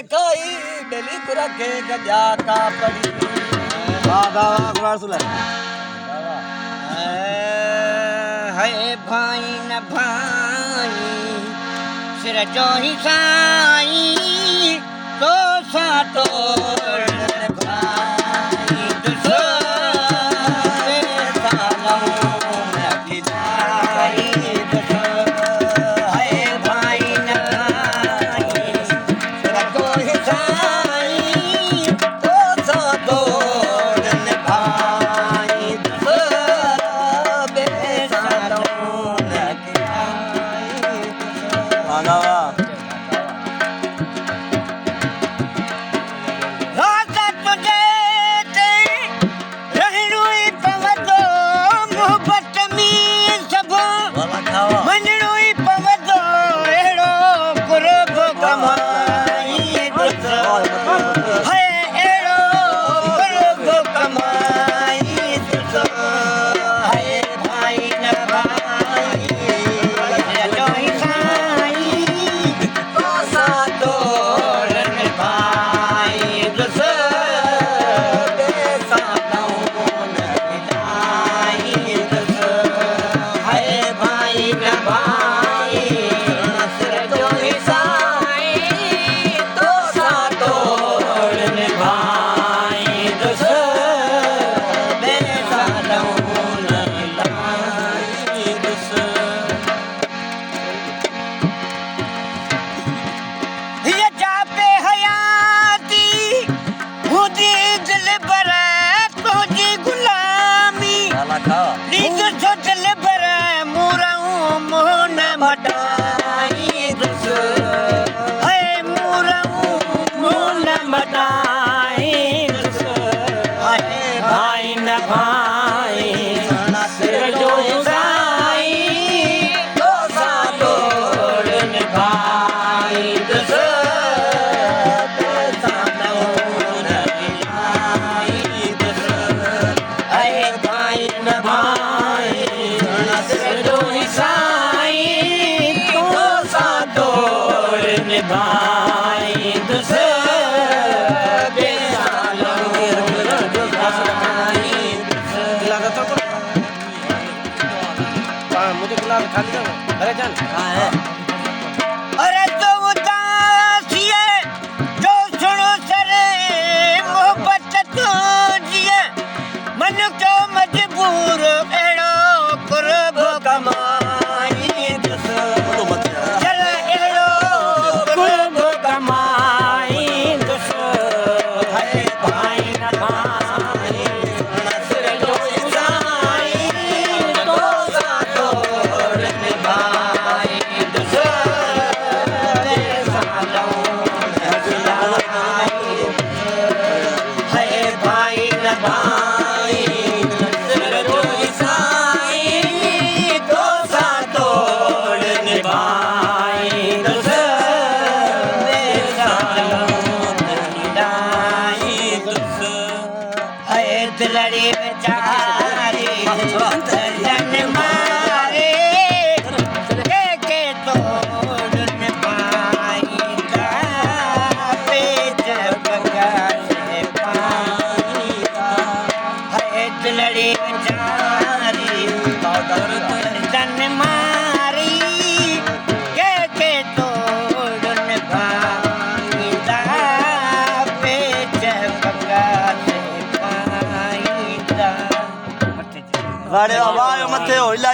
खाई डेली कुरा के गजा का पड़ी वाह कुरान सुन है भाई न भाई सिर जो ही साई तो सा तो भाई दुसो मुझे गुलाब खाली दो अरे चल हां है अरे तो उदासिए जो सुनो सरे मोहब्बत तो जिए मन को मजबूर एड़ो कुर्ब कमाई दस चल एड़ो कुर्ब कमाई दस है भाई न भाई नसर जो साई तो लड़ी बेचारी जन मारे के तोड़ पाई का पेच बगा से पाई है लड़ी बेचारी जन मारी के तोड़ पाई का पेच बगा वाड़े वाह मथे होइला